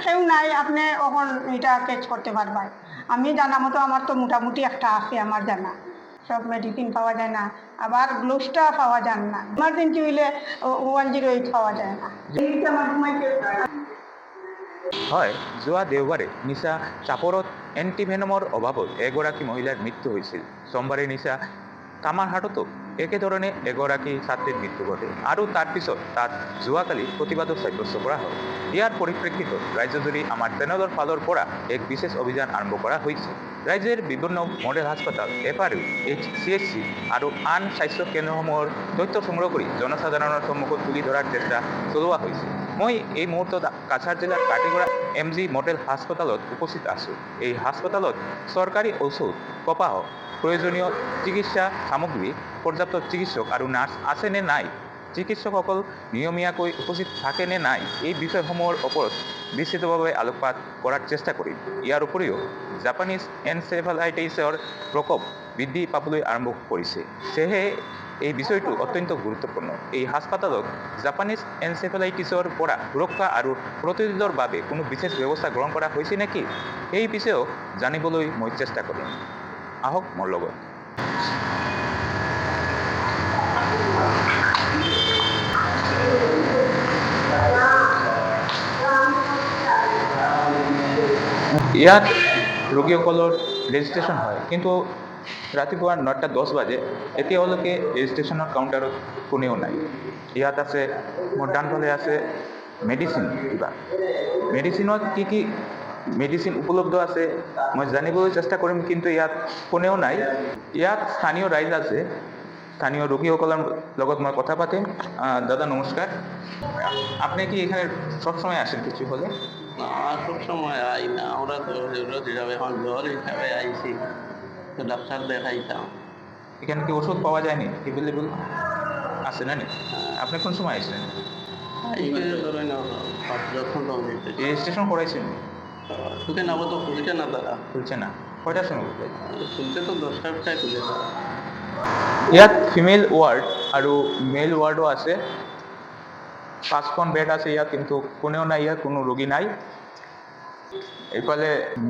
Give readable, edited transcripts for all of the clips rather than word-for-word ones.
কেউ নাই আপনি এখন এটা ক্যাচ করতে পারবেন। আমি জানা মতো আমার তো মোটামুটি একটা আছে আমার জানা, সব মেডিসিন পাওয়া যায় না, আবার গ্লোভসটা পাওয়া যায় না, ইমার্জেন্সি হইলে 108 পাওয়া যায় না। হয় যোৱা দেওবাৰে নিশা চাপৰত এণ্টিভেনমৰ অভাৱত এগৰাকী মহিলাৰ মৃত্যু হৈছিল। সোমবাৰে নিশা কামাৰহাটতো একেধৰণে এগৰাকী ছাত্ৰীৰ মৃত্যু ঘটে আৰু তাৰ পিছত তাত যোৱাকালি প্ৰতিবাদক সাব্যস্ত কৰা হয়। ইয়াৰ পৰিপ্ৰেক্ষিতত ৰাজ্যজুৰি আমাৰ চেনেলৰ ফালৰ পৰা এক বিশেষ অভিযান আৰম্ভ কৰা হৈছে। ৰাজ্যৰ বিভিন্ন মডেল হাস্পতাল, FRU, CHC আৰু আন স্বাস্থ্য কেন্দ্ৰসমূহৰ তথ্য সংগ্ৰহ কৰি জনসাধাৰণৰ সন্মুখত তুলি ধৰাৰ চেষ্টা চলোৱা হৈছে। মই এই মুহূৰ্তত কাছাৰ জিলাৰ কাটিগড়া MG মডেল হাস্পতালত উপস্থিত আছোঁ। এই হাস্পতালত চৰকাৰী ঔষধ, কপাহ, প্ৰয়োজনীয় চিকিৎসা সামগ্ৰী, পৰ্যাপ্ত চিকিৎসক আৰু নাৰ্ছ আছে নে নাই, চিকিৎসকসকল নিয়মীয়াকৈ উপস্থিত থাকে নে নাই, এই বিষয়সমূহৰ ওপৰত বিস্তৃতভাৱে আলোকপাত কৰাৰ চেষ্টা কৰিম। ইয়াৰ উপৰিও জাপানীজ এনচেফালাইটিছৰ প্ৰকোপ বৃদ্ধি পাবলৈ আৰম্ভ কৰিছে, সেয়েহে এই বিষয়টো অত্যন্ত গুৰুত্বপূৰ্ণ। এই হাস্পতালত জাপানীজ এনচেফালাইটিছৰ পৰা সুৰক্ষা আৰু প্ৰতিৰোধৰ বাবে কোনো বিশেষ ব্যৱস্থা গ্ৰহণ কৰা হৈছে নেকি, এই বিষয়েও জানিবলৈ মই চেষ্টা কৰিম। আহক মোৰ লগত। ইয়াত ৰোগীসকলৰ ৰেজিষ্ট্ৰেশ্যন হয়, কিন্তু ৰাতিপুৱা 9:10 বাজে এতিয়ালৈকে ৰেজিষ্ট্ৰেশ্যনৰ কাউণ্টাৰত কোনেও নাই। ইয়াত আছে, মোৰ ডানফালে আছে মেডিচিন কিবা, মেডিচিনত কি মেডিচিন উপলব্ধ আছে মই জানিবলৈ চেষ্টা কৰিম, কিন্তু ইয়াত কোনেও নাই। ইয়াত স্থানীয় ৰাইজ আছে, স্থানীয় রোগীসকলের লগত মই কথা পাতিম। দাদা নমস্কার, আপনি কি এখানে সবসময় আসেন কিছু হলে? না, সব সময় আই না, আমরা তো জরুরত হিসাবে এখন জ্বর হিসাবে আইছি, তো ডাক্তার দেখাইতাম। এখানে কি ওষুধ পাওয়া যায়নি, এভেলেবল আছে না? আপনি কোন সময় আসলেন? এইগুলো ধরেন যখন রেজিস্ট্রেশন করাইছেন? খুলতে না, তো খুলছে না তারা। খুলছে না? কয়টার সময় খুলবে? খুলতে তো 10টায় খুলে তারা। ইয়াত ফিমেল ওয়ার্ড আৰু মেল ওয়ার্ডও আছে। 5খন বেড আছে ইয়াত, কিন্তু কোনেও নাই, ইয়াত কোনো ৰোগী নাই। এইফালে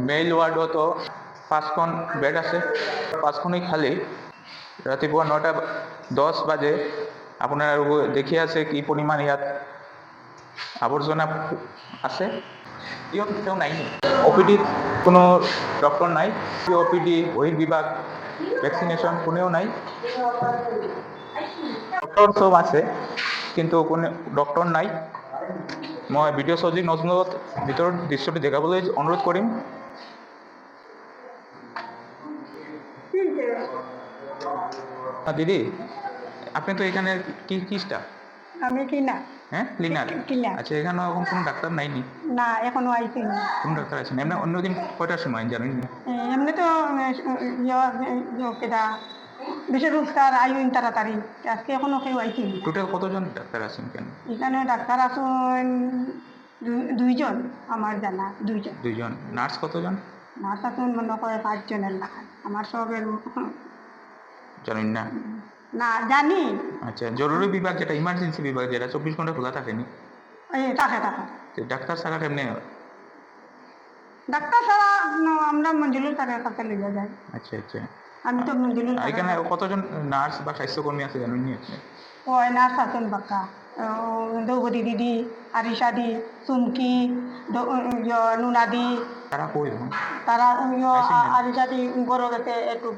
মেল ওয়ার্ডতো 5খন বেড আছে, 5খনেই খালী। ৰাতিপুৱা 9:10 বাজে আপোনাৰ দেখি আছে কি পৰিমাণ ইয়াত আৱৰ্জনা আছে। ইয়াত কেউ নাই, OPD কোনো ডক্টর নাই, OPD বহির্বিভাগ ভ্যাকসিনেশন কোনেও নাই। ডক্টর সব আছে কিন্তু কোনো ডক্টর নাই। মই ভিডিঅ' সৌজিক নজমুলত ভিতৰৰ দৃশ্যটি দেখাবলৈ অনুৰোধ কৰিম। দিদি, আপনি তো এখানে কি স্টাফ? আমি কি না, হ্যাঁ, ক্লিনার। ক্লিনার। আচ্ছা, এখানে এখন কোনো ডাক্তার নাইনি? না, এখনো আইছি না। কোন ডাক্তার আছেন? এমনি অন্যদিন কয়টার সময় জানেন? এমনি তো কেটা বিশেষ রোজগার আইন তাড়াতাড়ি, আজকে এখনো কেউ আইছি না। টোটাল কতজন ডাক্তার আছেন কেন? এখানে ডাক্তার আছেন দুইজন, আমার জানা দুইজন। দুইজন। নার্স কতজন? নার্স আছেন মনে করে 5 জনের লেখা, আমার সবের জানেন না? না জানি। আচ্ছা, জরুরি বিভাগ যেটা, ইমার্জেন্সি বিভাগ যেটা 24 ঘন্টা খোলা থাকেনি, থাকে। ডাক্তার ছাড়া কেমনে? ডাক্তার ছাড়া আমরা মঞ্জুলুর স্যারের কাছে লিখে যাই। আচ্ছা। আমি তো মঞ্জুলুর এখানে কতজন নার্স বা স্বাস্থ্যকর্মী আছে জানেন নি আপনি? ওই নার্স আছেন বাক্কা, দৌবদি দিদি, আরিশা দি, চুমকি, নুনাদি। তারা কই? তারা আরিশা দি বড় গেছে একটু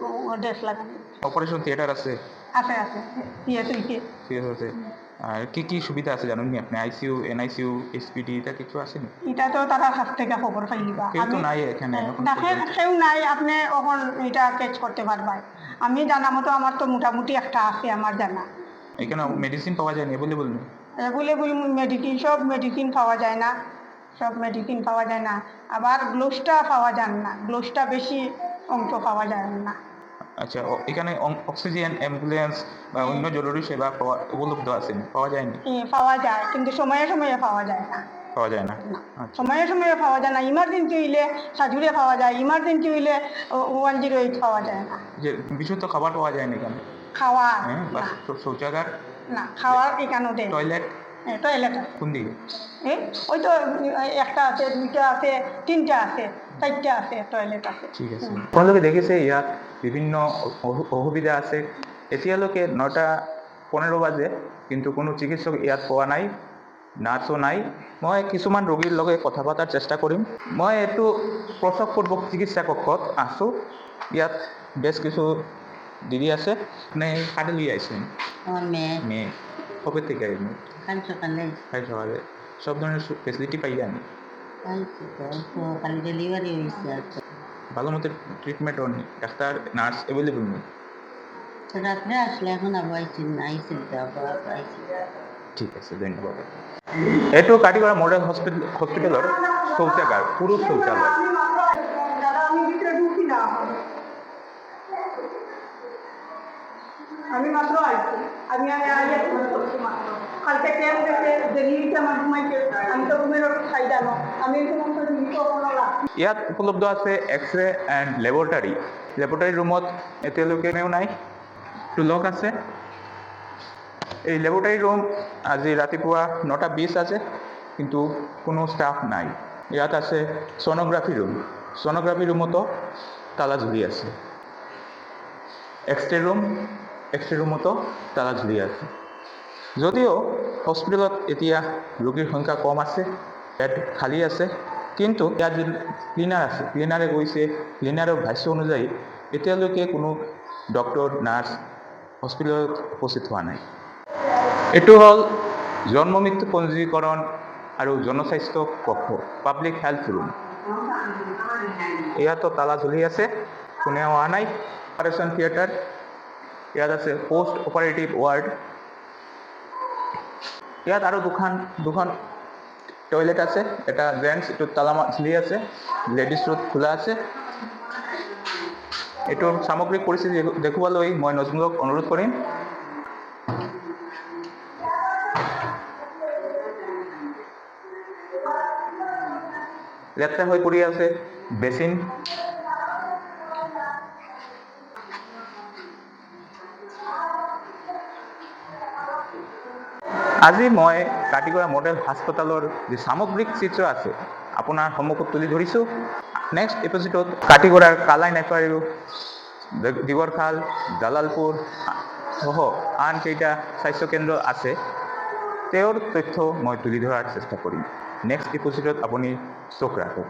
ড্রেস লাগানো। অপারেশন থিয়েটার আছে? আছে আছে। আর কি সুবিধা আছে জানেন নি আপনি? ICU, NICU, SPD এটা কিছু আছে নি? এটা তো তারা কাছ থেকে খবর পাইবা। কেউ তো নাই এখানে এখন। কেউ নাই, আপনি এখন এটা ক্যাচ করতে পারবেন। আমি জানা মতো আমার তো মোটামুটি একটা আছে আমার জানা। এখানে মেডিসিন পাওয়া যায় না, অ্যাভেলেবল নেই? অ্যাভেলেবল মেডিসিন, সব মেডিসিন পাওয়া যায় না, সব মেডিসিন পাওয়া যায় না, আবার গ্লোভসটা পাওয়া যায় না, গ্লোভসটা বেশি অংশ পাওয়া যায় না। আচ্ছা, এখানে অক্সিজেন, অ্যাম্বুলেন্স বা অন্য জরুরি সেবা উপলব্ধ আছে? পাওয়া যায়নি? পাওয়া যায়, কিন্তু সময়ে পাওয়া যায় না। পাওয়া যায় না? সময়ে পাওয়া যায় না। ইমার্জেন্সি হইলে সাজুরে পাওয়া যায়, ইমার্জেন্সি হইলে 108 পাওয়া যায় না। যে বিশুদ্ধ খাবার পাওয়া যায় না এখানে? খাওয়ার শৌচাগার না, খাওয়ার এখানে দেয়। টয়লেট টয়লেট আছে কোন দিকে? এই ওই তো একটা আছে, দুইটা আছে, তিনটা আছে, চারটা আছে, টয়লেট আছে। ঠিক আছে। আপোনালোকে দেখিছে ইয়াত বিভিন্ন অসুবিধা আছে। এতিয়ালৈকে 9:15 বাজে, কিন্তু কোনো চিকিৎসক ইয়াত পোৱা নাই, নাৰ্ছো নাই। মই কিছুমান ৰোগীৰ লগত কথা পতাৰ চেষ্টা কৰিম। মই এইটো প্ৰসৱপূৰ্বক চিকিৎসা কক্ষত আছোঁ। ইয়াত বেছ কিছু দিদি আছে। আপনি কাটে লিয়ে আইছেন? আমার মেয়ে কবে থেকে আইলেন? কাল সকালে কাল সকালে। সব ধরনের ফেসিলিটি পাইলেন? পাইছি তো, তো কাল ডেলিভারি হয়েছে আর কি। ভালো মতো ট্রিটমেন্ট হয়নি? ডাক্তার নার্স অ্যাভেলেবল নেই? তো রাত্রে আসলে এখন আবার আইসি তো আবার আইসি। ঠিক আছে, ধন্যবাদ। এইটো কাটিগড়া মডেল হস্পিটেলৰ শৌচাগাৰ, পুৰুষ শৌচালয়। দাদা আমি ভিতরে ঢুকি না, আমি মাত্র আইছি, আমি আইয়া করছি মাত্র। কালকে ক্যাম্প গেছে, ডেলিভারিতে আমার ঘুমাইছে, আমি তো ঘুমের খাই জানো, আমি এই সমস্ত জিনিস কোনো রাখি। ইয়াত উপলব্ধ আছে এক্স-ৰে এণ্ড লেবৰেটৰী। লেবৰেটৰী ৰুমত এতিয়ালৈকে এনেও নাই, এইটো লক আছে। এই লেবৰেটৰী ৰুম আজি ৰাতিপুৱা 9:20 আছে, কিন্তু কোনো ষ্টাফ নাই। ইয়াত আছে ছ'ন'গ্ৰাফি ৰুম। ছ'ন'গ্ৰাফি ৰুমতো তালা ঝুলি আছে। এক্স-ৰে ৰুমতো তালা ঝুলি আছে। যদিও হস্পিটেলত এতিয়া ৰোগীৰ সংখ্যা কম আছে, বেড খালী আছে, কিন্তু ইয়াত যি ক্লিনাৰ আছে, ক্লিনাৰে কৈছে, ক্লিনাৰৰ ভাষ্য অনুযায়ী এতিয়ালৈকে কোনো ডক্টৰ নাৰ্ছ হস্পিটেলত উপস্থিত হোৱা নাই। এইটো হ'ল জন্ম মৃত্যু পঞ্জীকৰণ আৰু জনস্বাস্থ্য কক্ষ, পাব্লিক হেল্থ ৰুম। ইয়াতো তালা ঝুলি আছে, কোনেও অহা নাই। অপাৰেশ্যন থিয়েটাৰ, ইয়াত আছে পোষ্ট অপাৰেটিভ ৱাৰ্ড। ইয়াত আৰু দুখন টয়লেট আছে, এটা জেন্টছ, এইটো তালা ঝুলি আছে, লেডিজ ৰুম খোলা আছে। এইটোৰ সামগ্ৰিক পৰিস্থিতি দেখুৱালৈ মই নজমুলক অনুৰোধ কৰিম। লেতেৰা হৈ পৰি আছে বেচিন। আজি মই কাটিগড়া মডেল হাস্পতালৰ যি সামগ্ৰিক চিত্ৰ আছে আপোনাৰ সন্মুখত তুলি ধৰিছোঁ। নেক্সট এপিসোডত কাটিগড়াৰ কালাই নেপাৰু, দিগৰখাল, জালালপুৰ সহ আন কেইটা স্বাস্থ্যকেন্দ্ৰ আছে, তেওঁৰ তথ্য মই তুলি ধৰাৰ চেষ্টা কৰিম। নেক্সট এপিসোডত আপুনি চোখ ৰাখক।